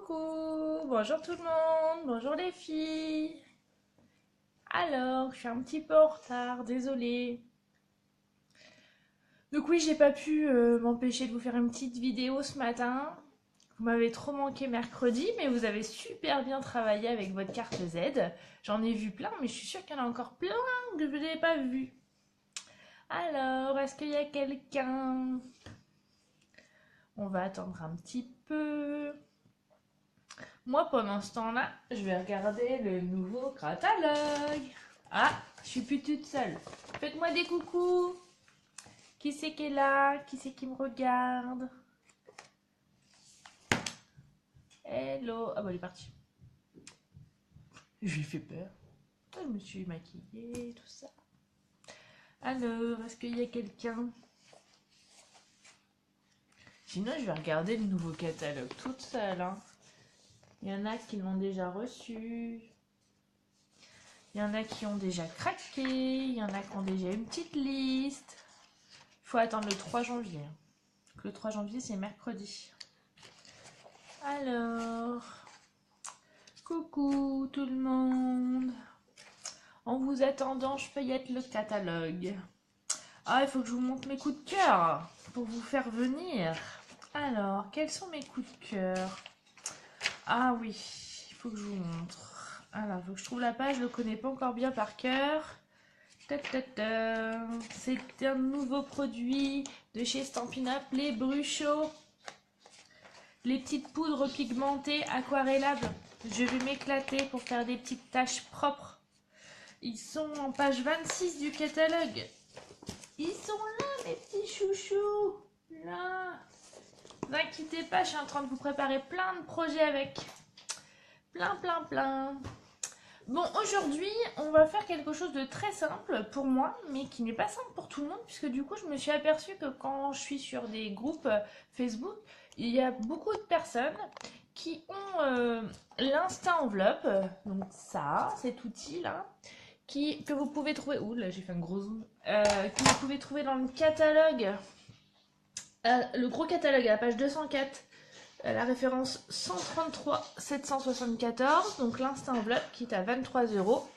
Coucou, bonjour tout le monde, bonjour les filles. Alors, je suis un petit peu en retard, désolée. Donc oui, j'ai pas pu m'empêcher de vous faire une petite vidéo ce matin. Vous m'avez trop manqué mercredi, mais vous avez super bien travaillé avec votre carte Z. J'en ai vu plein, mais je suis sûre qu'il y en a encore plein que je n'ai pas vu. Alors, est-ce qu'il y a quelqu'un? On va attendre un petit peu. Moi, pendant ce temps-là, je vais regarder le nouveau catalogue. Ah, je suis plus toute seule. Faites-moi des coucous. Qui c'est qui est là? Qui c'est qui me regarde? Hello. Ah bah, elle est partie. Je lui fais peur. Je me suis maquillée, tout ça. Alors, est-ce qu'il y a quelqu'un? Sinon, je vais regarder le nouveau catalogue toute seule. Hein. Il y en a qui l'ont déjà reçu. Il y en a qui ont déjà craqué. Il y en a qui ont déjà une petite liste. Il faut attendre le 3 janvier. Le 3 janvier, c'est mercredi. Alors, coucou tout le monde. En vous attendant, je feuillette le catalogue. Ah, il faut que je vous montre mes coups de cœur pour vous faire venir. Alors, quels sont mes coups de cœur? Ah oui, il faut que je vous montre. Alors, il faut que je trouve la page, je ne le connais pas encore bien par cœur. C'est un nouveau produit de chez Stampin' Up, les Bruchot. Les petites poudres pigmentées aquarellables. Je vais m'éclater pour faire des petites taches propres. Ils sont en page 26 du catalogue. Ils sont là, mes petits chouchous. Là. Ne vous inquiétez pas, je suis en train de vous préparer plein de projets avec. Plein. Bon, aujourd'hui, on va faire quelque chose de très simple pour moi, mais qui n'est pas simple pour tout le monde, puisque du coup, je me suis aperçue que quand je suis sur des groupes Facebook, il y a beaucoup de personnes qui ont l'Insta Enveloppe, donc ça, cet outil-là, que vous pouvez trouver... Ouh, là, j'ai fait un gros zoom. Que vous pouvez trouver dans le catalogue, le gros catalogue à la page 204. La référence 133 774, donc l'Insta Enveloppe qui est à 23 €.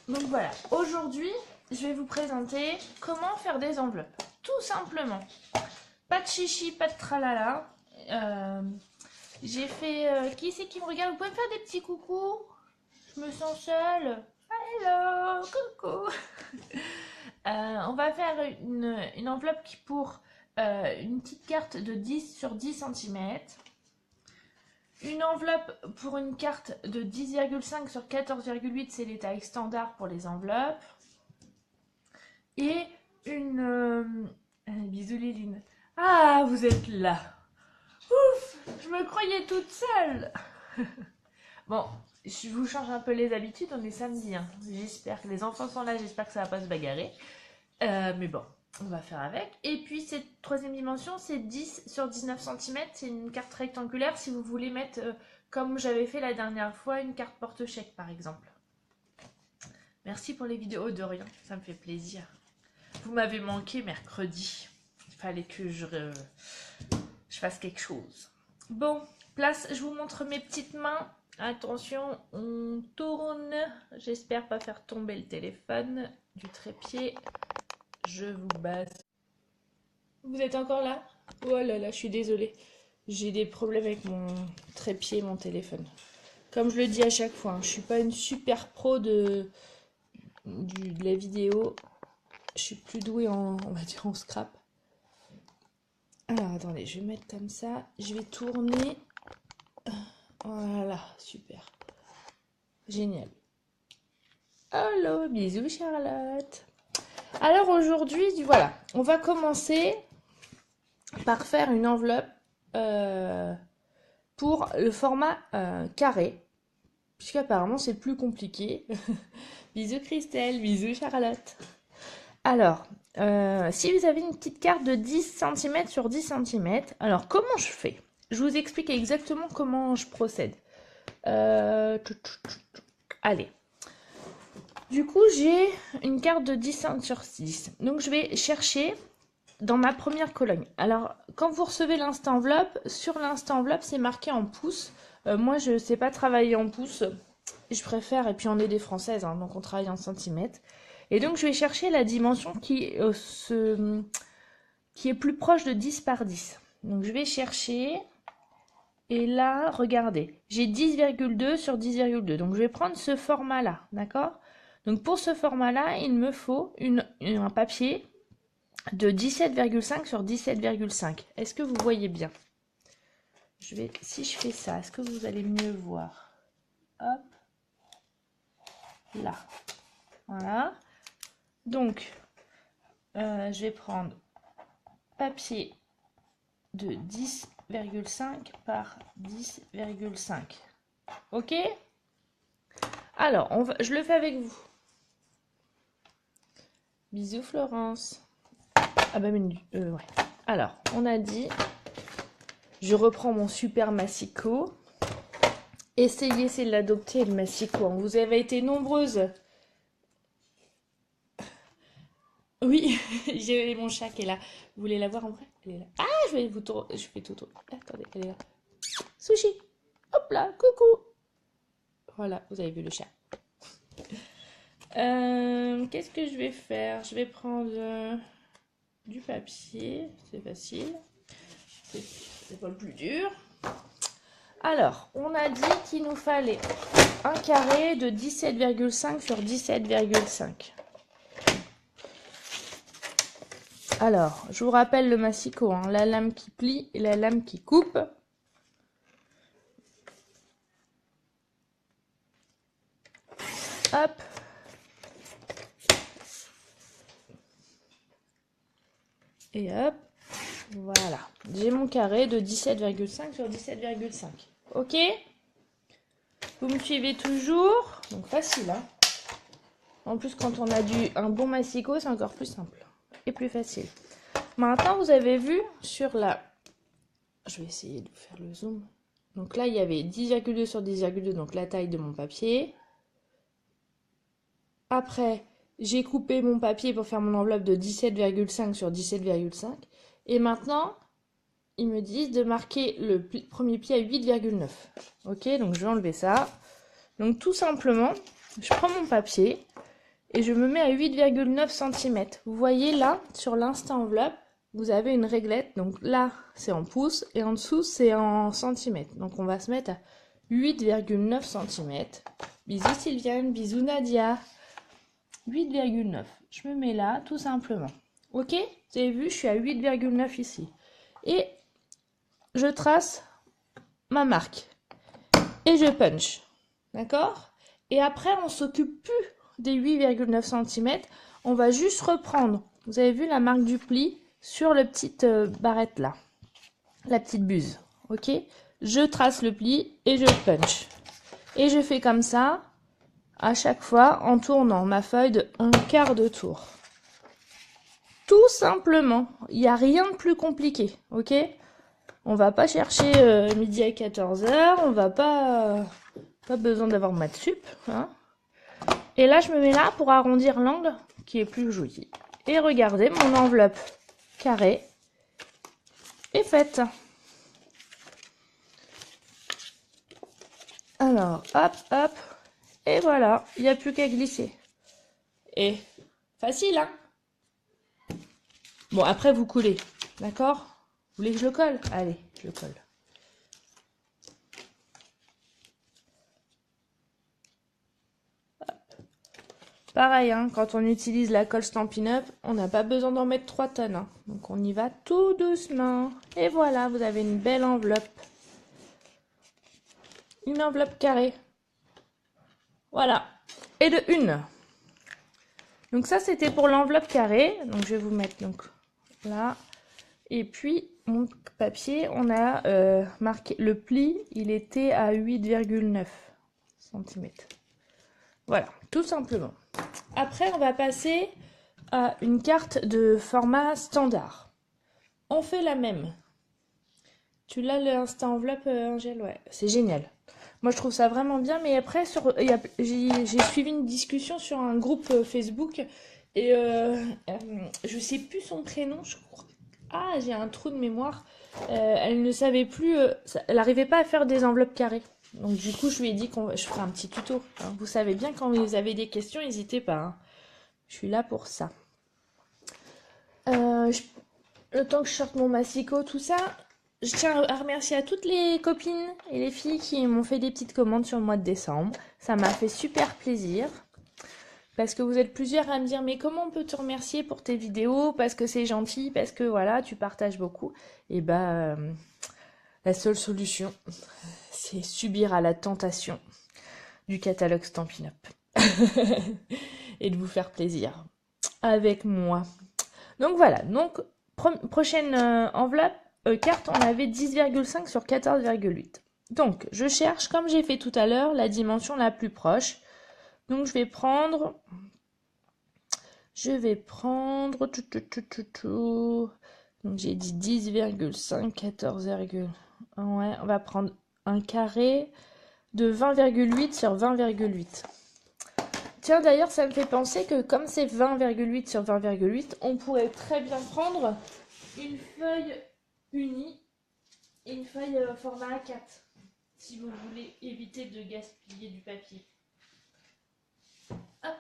Donc voilà, aujourd'hui, je vais vous présenter comment faire des enveloppes. Tout simplement. Pas de chichi, pas de tralala. J'ai fait... qui c'est qui me regarde? Vous pouvez me faire des petits coucous? Je me sens seule. Hello, coucou. On va faire une enveloppe qui pour... une petite carte de 10 sur 10 cm, une enveloppe pour une carte de 10,5 sur 14,8, c'est les tailles standards pour les enveloppes, et une... bisous Liline. Ah, vous êtes là. Ouf, je me croyais toute seule. Bon, je vous change un peu les habitudes, on est samedi, hein. J'espère que les enfants sont là, j'espère que ça va pas se bagarrer, mais bon. On va faire avec. Et puis cette troisième dimension, c'est 10 sur 19 cm. C'est une carte rectangulaire si vous voulez mettre, comme j'avais fait la dernière fois, une carte porte-chèque par exemple. Merci pour les vidéos de rien, ça me fait plaisir. Vous m'avez manqué mercredi. Il fallait que je fasse quelque chose. Bon, place, je vous montre mes petites mains. Attention, on tourne. J'espère pas faire tomber le téléphone du trépied. Je vous basse. Vous êtes encore là? Oh là là, je suis désolée. J'ai des problèmes avec mon trépied et mon téléphone. Comme je le dis à chaque fois, hein, je suis pas une super pro de la vidéo. Je suis plus douée en, on va dire, en scrap. Alors, attendez, je vais mettre comme ça. Je vais tourner. Voilà, super. Génial. Hello, bisous Charlotte. Alors aujourd'hui, voilà, on va commencer par faire une enveloppe pour le format carré, puisqu'apparemment c'est plus compliqué. Bisous Christelle, bisous Charlotte. Alors, si vous avez une petite carte de 10 cm sur 10 cm, alors comment je fais? Je vous explique exactement comment je procède. Allez. Du coup, j'ai une carte de 10 sur 10. Donc, je vais chercher dans ma première colonne. Alors, quand vous recevez l'insta enveloppe, sur l'insta enveloppe, c'est marqué en pouces. Moi, je ne sais pas travailler en pouces. Je préfère, et puis on est des Françaises, hein, donc on travaille en centimètres. Et donc, je vais chercher la dimension qui est plus proche de 10 par 10. Donc, je vais chercher... Et là, regardez, j'ai 10,2 sur 10,2. Donc, je vais prendre ce format-là, d'accord? Donc, pour ce format-là, il me faut un papier de 17,5 sur 17,5. Est-ce que vous voyez bien? Si je fais ça, est-ce que vous allez mieux voir? Hop, là. Voilà. Donc, je vais prendre papier de 10,5 par 10,5. Ok? Alors, je le fais avec vous. Bisous Florence. Ah bah ouais. Alors, on a dit, je reprends mon super massicot. Essayez de l'adopter le massicot. Vous avez été nombreuses. Oui, j'ai mon chat qui est là. Vous voulez la voir en vrai? Elle est là. Ah, je fais tout. Attendez, elle est là. Sushi. Hop là, coucou. Voilà, vous avez vu le chat. Qu'est-ce que je vais faire? Je vais prendre du papier. C'est facile. C'est pas le plus dur. Alors, on a dit qu'il nous fallait un carré de 17,5 sur 17,5. Alors, je vous rappelle le massicot, hein, la lame qui plie et la lame qui coupe. Hop. Et hop. Voilà. J'ai mon carré de 17,5 sur 17,5. Ok? Vous me suivez toujours? Donc facile, hein? En plus, quand on a un bon massicot, c'est encore plus simple et plus facile. Maintenant, vous avez vu sur la... Je vais essayer de vous faire le zoom. Donc là, il y avait 10,2 sur 10,2, donc la taille de mon papier. Après, j'ai coupé mon papier pour faire mon enveloppe de 17,5 sur 17,5. Et maintenant, ils me disent de marquer le premier pli à 8,9. Ok, donc je vais enlever ça. Donc tout simplement, je prends mon papier et je me mets à 8,9 cm. Vous voyez là, sur l'insta enveloppe, vous avez une réglette. Donc là, c'est en pouces et en dessous, c'est en centimètres. Donc on va se mettre à 8,9 cm. Bisous Sylviane, bisous Nadia. 8,9. Je me mets là, tout simplement. Ok? Vous avez vu, je suis à 8,9 ici. Et je trace ma marque. Et je punch. D'accord? Et après, on s'occupe plus des 8,9 cm. On va juste reprendre. Vous avez vu la marque du pli sur la petite barrette là. La petite buse. Ok? Je trace le pli et je punch. Et je fais comme ça à chaque fois en tournant ma feuille de 1/4 de tour. Tout simplement. Il n'y a rien de plus compliqué. Ok? On va pas chercher midi à 14h. On va pas besoin d'avoir maths sup. Hein. Et là, je me mets là pour arrondir l'angle qui est plus joli. Et regardez, mon enveloppe carrée est faite. Alors, hop, hop. Et voilà, il n'y a plus qu'à glisser. Et facile, hein? Bon, après, vous coulez. D'accord? Vous voulez que je le colle? Allez, je le colle. Hop. Pareil, hein, quand on utilise la colle Stampin' Up, on n'a pas besoin d'en mettre 3 tonnes. Hein. Donc, on y va tout doucement. Et voilà, vous avez une belle enveloppe. Une enveloppe carrée. Voilà. Et de une. Donc ça, c'était pour l'enveloppe carrée. Donc je vais vous mettre donc là. Et puis, mon papier, on a marqué le pli. Il était à 8,9 cm. Voilà, tout simplement. Après, on va passer à une carte de format standard. On fait la même. Tu l'as l'insta enveloppe, Angèle? Ouais, c'est génial. Moi, je trouve ça vraiment bien, mais après, j'ai suivi une discussion sur un groupe Facebook et je sais plus son prénom, je crois. Ah, j'ai un trou de mémoire. Elle ne savait plus, elle n'arrivait pas à faire des enveloppes carrées. Donc du coup, je lui ai dit je ferai un petit tuto. Hein. Vous savez bien, quand vous avez des questions, n'hésitez pas. Hein. Je suis là pour ça. Le temps que je sorte mon massicot, tout ça, je tiens à remercier à toutes les copines et les filles qui m'ont fait des petites commandes sur le mois de décembre. Ça m'a fait super plaisir. Parce que vous êtes plusieurs à me dire, mais comment on peut te remercier pour tes vidéos? Parce que c'est gentil, parce que voilà, tu partages beaucoup. Et bah, la seule solution, c'est subir à la tentation du catalogue Stampin' Up. Et de vous faire plaisir avec moi. Donc voilà, donc prochaine enveloppe, carte, on avait 10,5 sur 14,8. Donc je cherche, comme j'ai fait tout à l'heure, la dimension la plus proche. Donc je vais prendre... Donc j'ai dit 10,5, 14, ouais, on va prendre un carré de 20,8 sur 20,8. Tiens, d'ailleurs, ça me fait penser que comme c'est 20,8 sur 20,8, on pourrait très bien prendre une feuille unie et une feuille format A4, si vous voulez éviter de gaspiller du papier. Hop.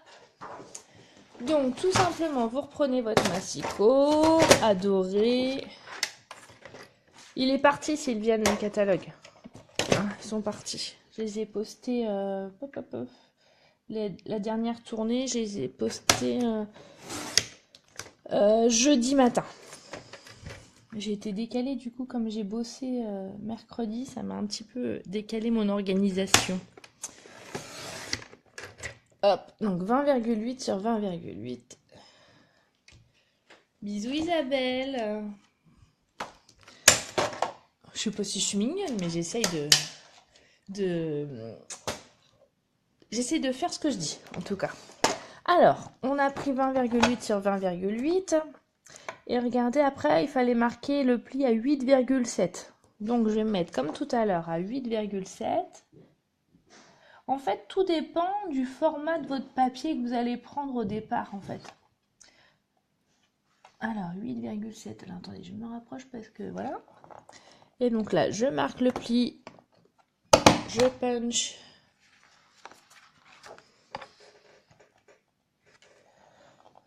Donc, tout simplement, vous reprenez votre massicot, adoré. Il est parti, Sylviane, le catalogue. Hein, ils sont partis. Je les ai postés... La dernière tournée, je les ai postés jeudi matin. J'ai été décalée, du coup, comme j'ai bossé mercredi, ça m'a un petit peu décalé mon organisation. Hop, donc 20,8 sur 20,8. Bisous Isabelle. Je sais pas si je suis mignonne, mais j'essaye j'essaie de faire ce que je dis, en tout cas. Alors, on a pris 20,8 sur 20,8. Et regardez, après, il fallait marquer le pli à 8,7. Donc, je vais me mettre, comme tout à l'heure, à 8,7. En fait, tout dépend du format de votre papier que vous allez prendre au départ, en fait. Alors, 8,7. Alors, attendez, je me rapproche parce que, voilà. Et donc là, je marque le pli. Je punch.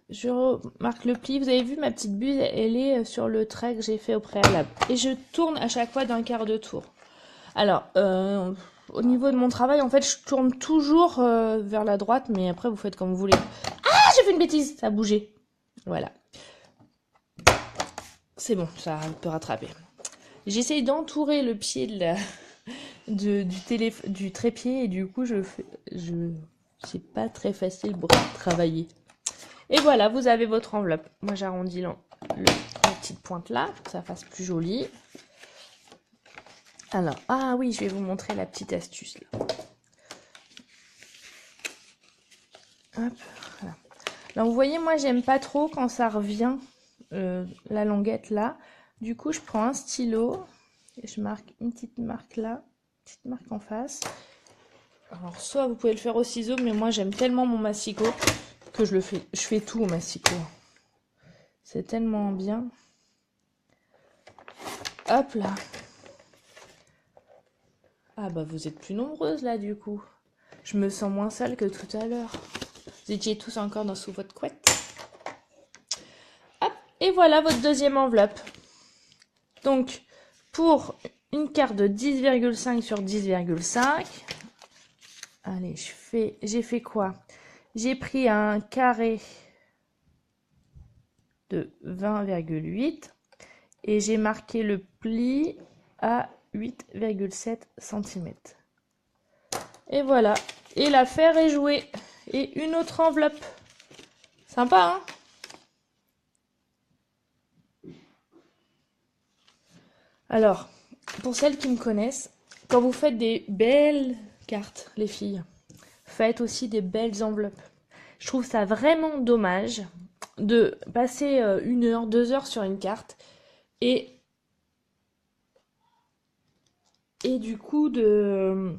Je remarque le pli. Vous avez vu, ma petite buse, elle est sur le trait que j'ai fait au préalable. Et je tourne à chaque fois d'un quart de tour. Alors, au niveau de mon travail, en fait, je tourne toujours vers la droite, mais après, vous faites comme vous voulez. Ah, j'ai fait une bêtise, ça a bougé. Voilà. C'est bon, ça peut rattraper. J'essaye d'entourer le pied du trépied et du coup, c'est pas très facile pour travailler. Et voilà, vous avez votre enveloppe. Moi, j'arrondis la petite pointe là, pour que ça fasse plus joli. Alors, ah oui, je vais vous montrer la petite astuce là. Hop, voilà. Alors, vous voyez, moi, j'aime pas trop quand ça revient, la languette là. Du coup, je prends un stylo et je marque une petite marque là, une petite marque en face. Alors, soit vous pouvez le faire au ciseau, mais moi, j'aime tellement mon massicot que je fais tout au massicot. C'est tellement bien. Hop là. Ah bah vous êtes plus nombreuses là du coup. Je me sens moins sale que tout à l'heure. Vous étiez tous encore sous votre couette. Hop, et voilà votre deuxième enveloppe. Donc pour une carte de 10,5 sur 10,5. Allez, j'ai fait quoi? J'ai pris un carré de 20,8 et j'ai marqué le pli à 8,7 cm. Et voilà. Et l'affaire est jouée. Et une autre enveloppe. Sympa, hein? Alors, pour celles qui me connaissent, quand vous faites des belles cartes, les filles, faites aussi des belles enveloppes. Je trouve ça vraiment dommage de passer 1 heure, 2 heures sur une carte et du coup de...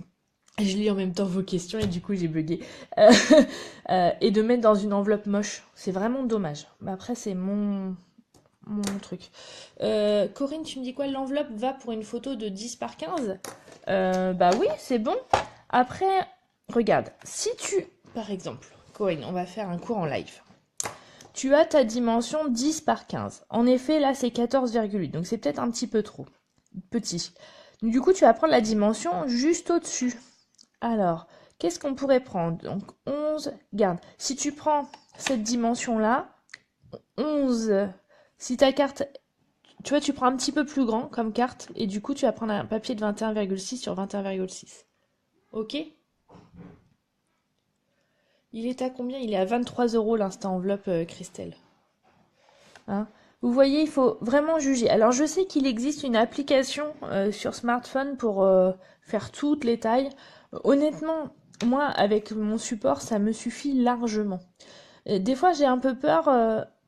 Je lis en même temps vos questions et du coup j'ai bugué. Et de mettre dans une enveloppe moche. C'est vraiment dommage. Mais après c'est mon mon truc. Corinne, tu me dis quoi? L'enveloppe va pour une photo de 10 par 15? Bah oui, c'est bon. Après, regarde, si tu, par exemple, Corinne, on va faire un cours en live. Tu as ta dimension 10 par 15. En effet, là, c'est 14,8, donc c'est peut-être un petit peu trop petit. Du coup, tu vas prendre la dimension juste au-dessus. Alors, qu'est-ce qu'on pourrait prendre? Donc, 11, garde. Si tu prends cette dimension-là, 11, si ta carte, tu vois, tu prends un petit peu plus grand comme carte, et du coup, tu vas prendre un papier de 21,6 sur 21,6. Ok? Il est à combien? Il est à 23 € l'instant enveloppe, Christelle. Hein? Vous voyez, il faut vraiment juger. Alors, je sais qu'il existe une application sur smartphone pour faire toutes les tailles. Honnêtement, moi, avec mon support, ça me suffit largement. Des fois, j'ai un peu peur.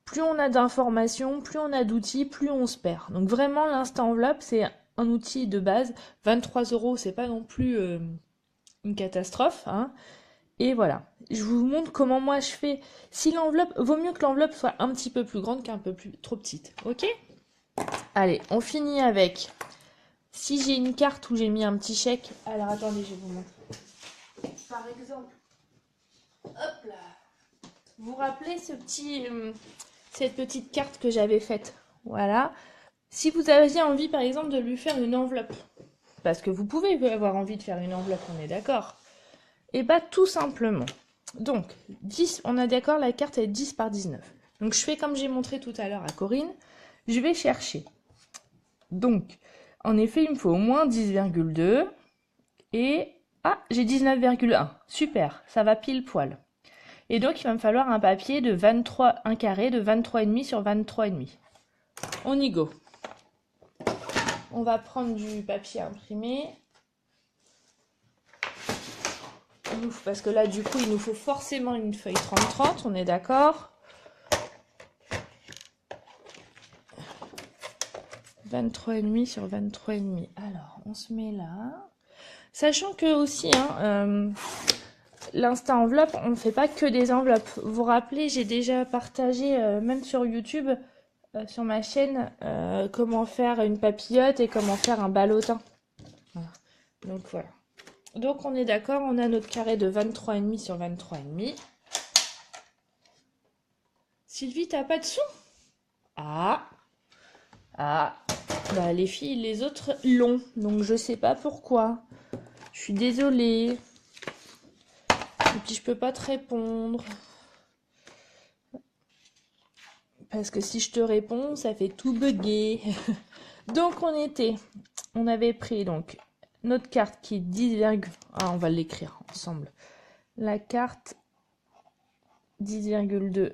Plus on a d'informations, plus on a d'outils, plus on se perd. Donc vraiment, l'instant enveloppe, c'est un outil de base. 23 €, c'est pas non plus une catastrophe, hein. Et voilà. Je vous montre comment moi je fais. Si l'enveloppe, vaut mieux que l'enveloppe soit un petit peu plus grande qu'un peu plus trop petite. Ok? Allez, on finit avec. Si j'ai une carte où j'ai mis un petit chèque. Alors attendez, je vais vous montrer. Par exemple. Hop là. Vous vous rappelez cette petite carte que j'avais faite? Voilà. Si vous aviez envie, par exemple, de lui faire une enveloppe, parce que vous pouvez avoir envie de faire une enveloppe, on est d'accord. Et bah tout simplement. Donc, 10, on est d'accord, la carte est 10 par 19. Donc je fais comme j'ai montré tout à l'heure à Corinne. Je vais chercher. Donc, en effet, il me faut au moins 10,2. Et, ah, j'ai 19,1. Super, ça va pile poil. Et donc, il va me falloir un papier de 23, un carré de 23,5 sur 23,5. On y go. On va prendre du papier imprimé. Parce que là, du coup, il nous faut forcément une feuille 30-30, on est d'accord? 23,5 sur 23,5. Alors, on se met là. Sachant que aussi, hein, l'insta enveloppe, on ne fait pas que des enveloppes. Vous vous rappelez, j'ai déjà partagé, même sur YouTube, sur ma chaîne, comment faire une papillote et comment faire un ballotin. Voilà. Donc voilà. Donc on est d'accord, on a notre carré de 23,5 sur 23,5. Sylvie, t'as pas de sous? Ah, bah les filles, les autres l'ont, donc je sais pas pourquoi. Je suis désolée. Et puis je peux pas te répondre. Parce que si je te réponds, ça fait tout bugger. Donc on avait pris donc notre carte qui est 10, ah, on va l'écrire ensemble. La carte 10,2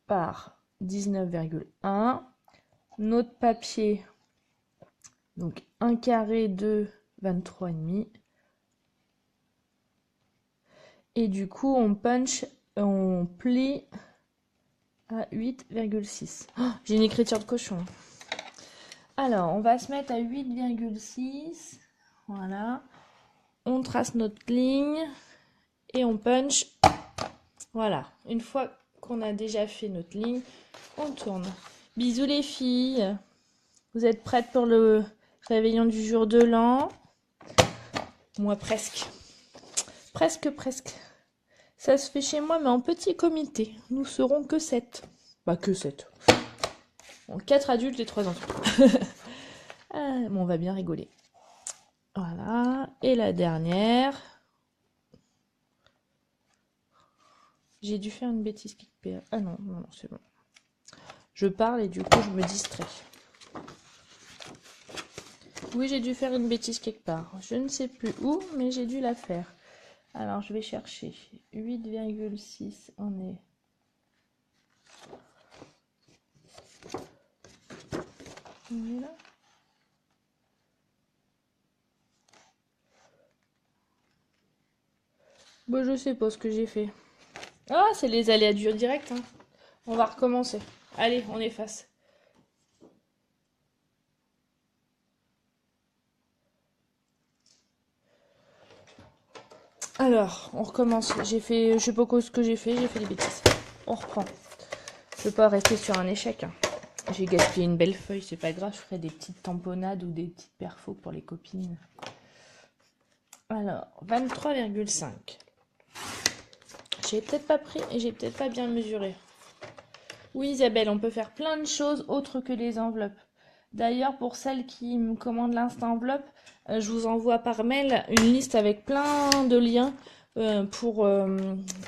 par 19,1. Notre papier, donc 1 carré de 23,5. Et du coup, on punch, on plie à 8,6. Oh, j'ai une écriture de cochon. Alors, on va se mettre à 8,6. Voilà. On trace notre ligne et on punch. Voilà. Une fois qu'on a déjà fait notre ligne, on tourne. Bisous les filles. Vous êtes prêtes pour le réveillon du jour de l'an? Moi, presque. Presque. Ça se fait chez moi, mais en petit comité. Nous serons que 7. Bah, que 7. Bon, 4 adultes et 3 enfants. Bon, on va bien rigoler. Voilà. Et la dernière. J'ai dû faire une bêtise quelque part. Ah non, c'est bon. Je parle et du coup, je me distrais. Oui, j'ai dû faire une bêtise quelque part. Je ne sais plus où, mais j'ai dû la faire. Alors, je vais chercher. 8,6, on est... On est là. Bon, je sais pas ce que j'ai fait. Ah, c'est les aléas du direct. Hein. On va recommencer. Allez, on efface. Alors, on recommence. Je sais pas ce que j'ai fait des bêtises. On reprend. Je peux pas rester sur un échec. Hein. J'ai gaspillé une belle feuille, c'est pas grave, je ferai des petites tamponnades ou des petites perfos pour les copines. Alors, 23,5. J'ai peut-être pas pris et j'ai peut-être pas bien mesuré. Oui, Isabelle, on peut faire plein de choses autres que les enveloppes. D'ailleurs, pour celles qui me commandent l'Insta Enveloppe, je vous envoie par mail une liste avec plein de liens pour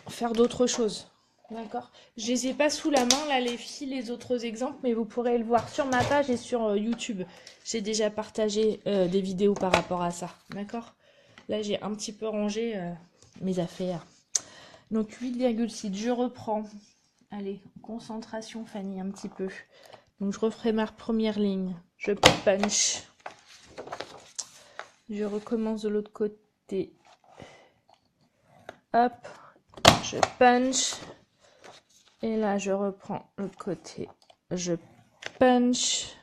faire d'autres choses. D'accord. Je les ai pas sous la main, là, les filles, les autres exemples, mais vous pourrez le voir sur ma page et sur YouTube. J'ai déjà partagé des vidéos par rapport à ça. D'accord. Là, j'ai un petit peu rangé mes affaires. Donc, 8,6. Je reprends. Allez, concentration, Fanny, un petit peu. Donc, je referai ma première ligne. Je punch. Je recommence de l'autre côté. Hop. Je punch. Et là, je reprends l'autre côté. Je punch.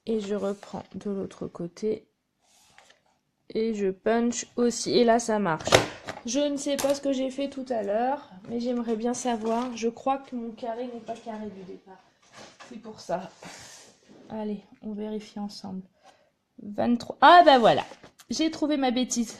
Et je reprends de l'autre côté. Et je punch aussi. Et là, ça marche. Je ne sais pas ce que j'ai fait tout à l'heure, mais j'aimerais bien savoir. Je crois que mon carré n'est pas carré du départ. C'est pour ça. Allez, on vérifie ensemble. 23. Ah bah voilà. J'ai trouvé ma bêtise.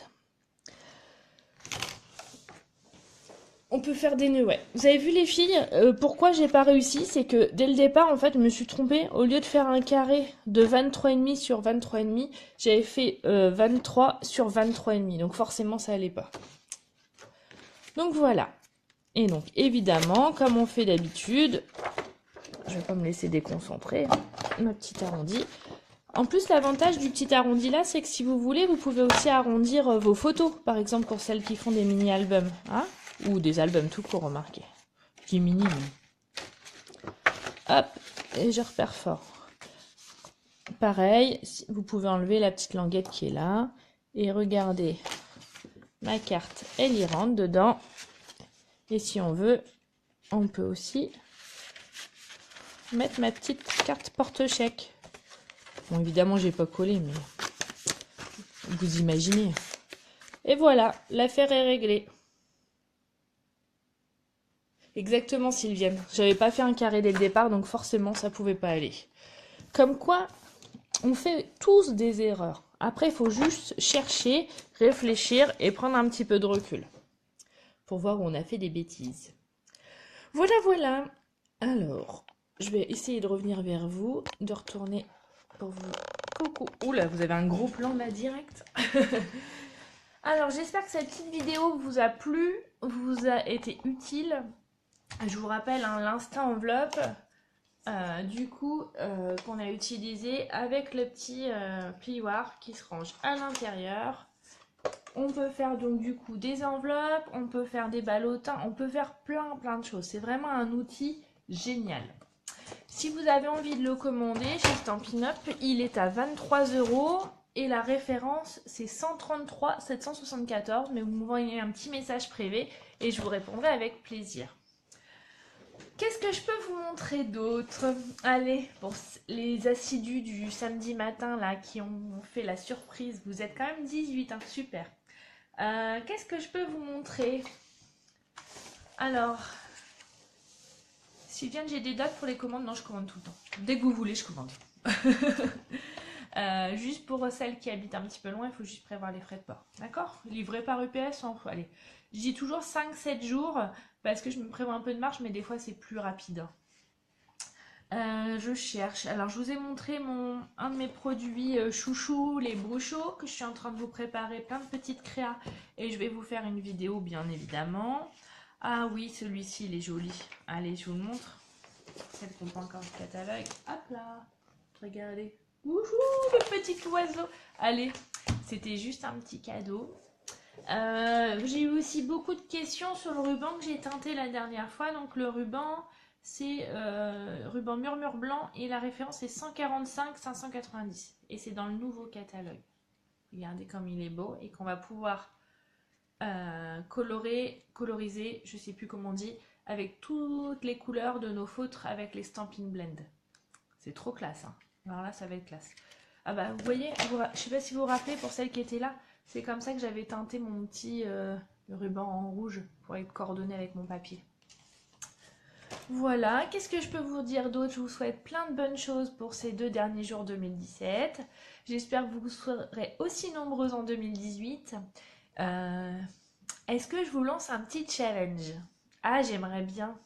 On peut faire des nœuds, ouais. Vous avez vu les filles, pourquoi j'ai pas réussi, c'est que dès le départ, en fait, je me suis trompée. Au lieu de faire un carré de 23,5 sur 23,5, j'avais fait 23 sur 23,5. Donc forcément, ça allait pas. Donc voilà. Et donc, évidemment, comme on fait d'habitude, je vais pas me laisser déconcentrer, ma petite arrondi. En plus, l'avantage du petit arrondi là, c'est que si vous voulez, vous pouvez aussi arrondir vos photos. Par exemple, pour celles qui font des mini-albums. Hein, ou des albums tout court, remarquez. Je dis mini, mais... Hop, et je repère fort. Pareil, vous pouvez enlever la petite languette qui est là. Et regardez, ma carte, elle y rentre dedans. Et si on veut, on peut aussi mettre ma petite carte porte-chèque. Bon, évidemment, j'ai pas collé, mais vous imaginez. Et voilà, l'affaire est réglée. Exactement, Sylviane. J'avais pas fait un carré dès le départ, donc forcément, ça pouvait pas aller. Comme quoi, on fait tous des erreurs. Après, il faut juste chercher, réfléchir et prendre un petit peu de recul pour voir où on a fait des bêtises. Voilà, voilà. Alors, je vais essayer de revenir vers vous, de retourner pour vous. Coucou. Oula, vous avez un gros plan là direct. Alors, j'espère que cette petite vidéo vous a plu, vous a été utile. Je vous rappelle hein, l'Insta Enveloppe, qu'on a utilisé avec le petit plioir qui se range à l'intérieur. On peut faire donc du coup des enveloppes, on peut faire des ballotins, on peut faire plein de choses. C'est vraiment un outil génial. Si vous avez envie de le commander chez Stampin' Up, il est à 23 € et la référence c'est 133 774. Mais vous m'envoyez un petit message privé et je vous répondrai avec plaisir. Qu'est-ce que je peux vous montrer d'autre? Allez, pour les assidus du samedi matin là qui ont fait la surprise, vous êtes quand même 18, hein, super. Qu'est-ce que je peux vous montrer? Alors, Sylviane, j'ai des dates pour les commandes. Non, je commande tout le temps. Dès que vous voulez, je commande. Juste pour celles qui habitent un petit peu loin, il faut juste prévoir les frais de port. D'accord? Livré par UPS, allez. Je dis toujours 5-7 jours parce que je me prévois un peu de marge, mais des fois c'est plus rapide. Je cherche. Alors, je vous ai montré un de mes produits chouchou, les bruchots, que je suis en train de vous préparer plein de petites créas. Et je vais vous faire une vidéo, bien évidemment. Ah oui, celui-ci, il est joli. Allez, je vous le montre. Celle qu'on pas encore le catalogue. Hop là. Regardez. Wouhou, le petit oiseau. Allez, c'était juste un petit cadeau. J'ai eu aussi beaucoup de questions sur le ruban que j'ai teinté la dernière fois. Donc, le ruban... c'est ruban murmure blanc et la référence est 145 590 et c'est dans le nouveau catalogue. Regardez comme il est beau et qu'on va pouvoir coloriser, je sais plus comment on dit, avec toutes les couleurs de nos feutres avec les Stampin' Blend. C'est trop classe, hein. Alors là, ça va être classe. Ah bah, vous voyez, je sais pas si vous vous rappelez, pour celles qui étaient là, c'est comme ça que j'avais teinté mon petit ruban en rouge pour être coordonné avec mon papier. Voilà, qu'est-ce que je peux vous dire d'autre? Je vous souhaite plein de bonnes choses pour ces 2 derniers jours 2017. J'espère que vous serez aussi nombreux en 2018. Est-ce que je vous lance un petit challenge? Ah, j'aimerais bien.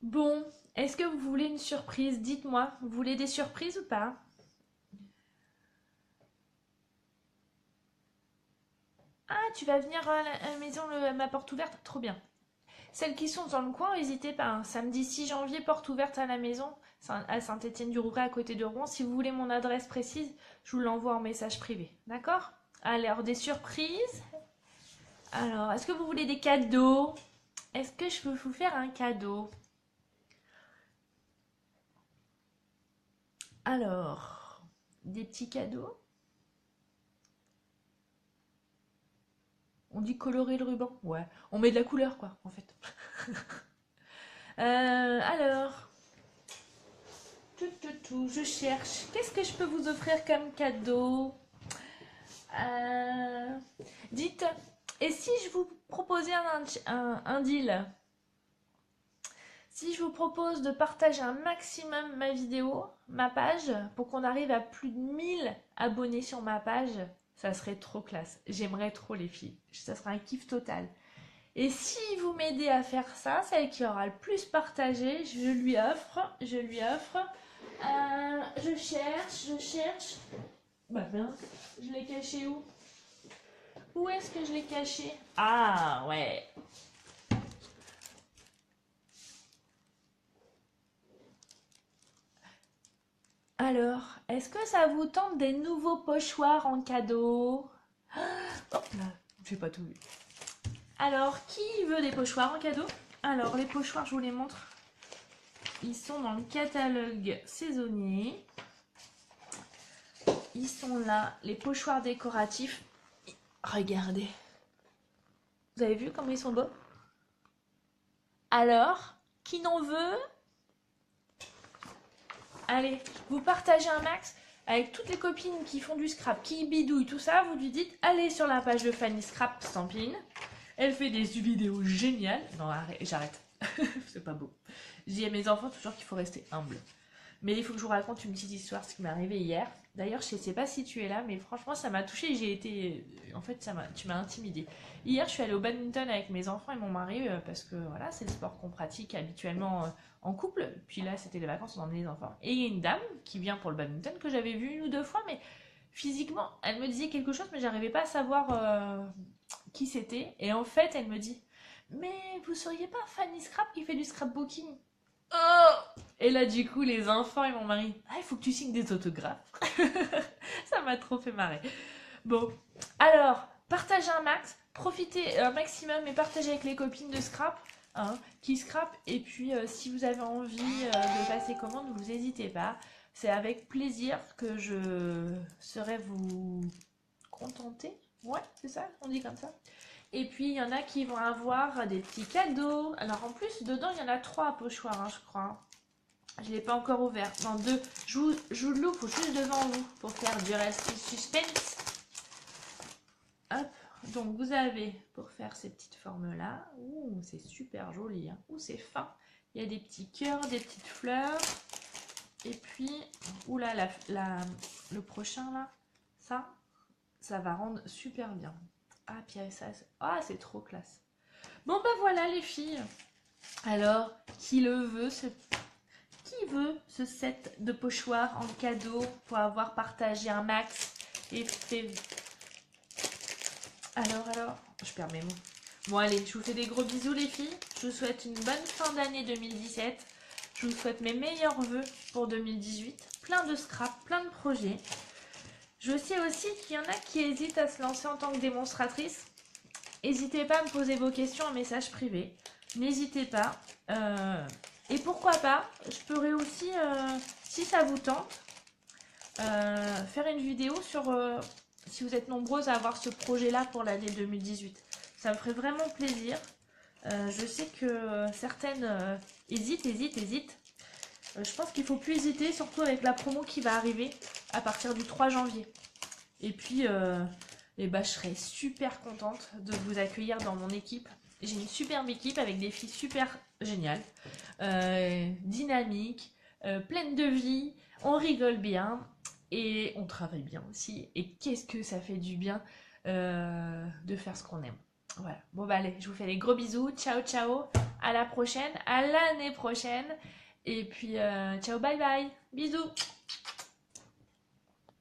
Bon, est-ce que vous voulez une surprise? Dites-moi, vous voulez des surprises ou pas? Ah, tu vas venir à la maison, à ma porte ouverte? Trop bien. Celles qui sont dans le coin, n'hésitez pas, hein. Samedi 6 janvier, porte ouverte à la maison, à Saint-Étienne-du-Rouvray, à côté de Rouen. Si vous voulez mon adresse précise, je vous l'envoie en message privé. D'accord? Alors, des surprises. Alors, est-ce que vous voulez des cadeaux? Est-ce que je peux vous faire un cadeau? Alors, des petits cadeaux. On dit colorer le ruban? Ouais, on met de la couleur, quoi, en fait. Alors, je cherche. Qu'est-ce que je peux vous offrir comme cadeau? Euh, Dites, et si je vous proposais un deal? Si je vous propose de partager un maximum ma vidéo, ma page, pour qu'on arrive à plus de 1000 abonnés sur ma page, ça serait trop classe. J'aimerais trop les filles. Ça serait un kiff total. Et si vous m'aidez à faire ça, celle qui aura le plus partagé, je lui offre. Je cherche. Bah mince, je l'ai caché où? Où est-ce que je l'ai caché? Ah ouais. Alors, est-ce que ça vous tente des nouveaux pochoirs en cadeau? Hop là, j'ai pas tout vu. Alors, qui veut des pochoirs en cadeau? Alors, les pochoirs, je vous les montre. Ils sont dans le catalogue saisonnier. Ils sont là, les pochoirs décoratifs. Regardez. Vous avez vu comment ils sont beaux? Alors, qui n'en veut? Allez, vous partagez un max avec toutes les copines qui font du scrap, qui bidouillent, tout ça. Vous lui dites, allez sur la page de Fanny Scrap Stampin'. Elle fait des vidéos géniales. Non, j'arrête. C'est pas beau. Je dis à mes enfants toujours qu'il faut rester humble. Mais il faut que je vous raconte une petite histoire, ce qui m'est arrivé hier. D'ailleurs, je sais pas si tu es là, mais franchement, ça m'a touchée. J'ai été... En fait, tu m'as intimidée. Hier, je suis allée au badminton avec mes enfants et mon mari, parce que voilà, c'est le sport qu'on pratique habituellement en couple. Puis là, c'était les vacances, on emmenait les enfants. Et il y a une dame qui vient pour le badminton que j'avais vue 1 ou 2 fois, mais physiquement, elle me disait quelque chose, mais j'arrivais pas à savoir qui c'était. Et en fait, elle me dit, mais vous seriez pas Fanny Scrap qui fait du scrapbooking? Oh! Et là, du coup, les enfants et mon mari, ah, il faut que tu signes des autographes. Ça m'a trop fait marrer. Bon, alors, partagez un max, profitez un maximum et partagez avec les copines de scrap, hein, qui scrap. Et puis, si vous avez envie de passer commande, vous n'hésitez pas. C'est avec plaisir que je serai vous contenter. Ouais, c'est ça, on dit comme ça. Et puis, il y en a qui vont avoir des petits cadeaux. Alors, en plus, dedans, il y en a 3 pochoirs, hein, je crois. Je ne l'ai pas encore ouvert. Non, 2. Je vous l'ouvre juste devant vous pour faire du reste suspense. Hop. Donc, vous avez, pour faire ces petites formes-là. Ouh, c'est super joli. Hein. Ouh, c'est fin. Il y a des petits cœurs, des petites fleurs. Et puis, oula, le prochain, là, ça va rendre super bien. Ah, puis ça, c'est trop classe. Bon, bah voilà les filles. Alors, qui veut ce set de pochoirs en cadeau pour avoir partagé un max et fait... Alors, je perds mes mots. Bon, allez, je vous fais des gros bisous les filles. Je vous souhaite une bonne fin d'année 2017. Je vous souhaite mes meilleurs vœux pour 2018. Plein de scrap, plein de projets. Je sais aussi qu'il y en a qui hésitent à se lancer en tant que démonstratrice. N'hésitez pas à me poser vos questions en message privé. N'hésitez pas. Et pourquoi pas, je pourrais aussi, si ça vous tente, faire une vidéo sur si vous êtes nombreuses à avoir ce projet-là pour l'année 2018. Ça me ferait vraiment plaisir. Je sais que certaines hésitent. Je pense qu'il ne faut plus hésiter, surtout avec la promo qui va arriver à partir du 3 janvier. Et puis, je serai super contente de vous accueillir dans mon équipe j'ai une superbe équipe avec des filles super géniales, dynamiques, pleines de vie, on rigole bien et on travaille bien aussi. Et qu'est-ce que ça fait du bien de faire ce qu'on aime. Voilà. Bon bah allez, je vous fais des gros bisous. Ciao ciao. À la prochaine, à l'année prochaine. Et puis ciao bye bye. Bisous.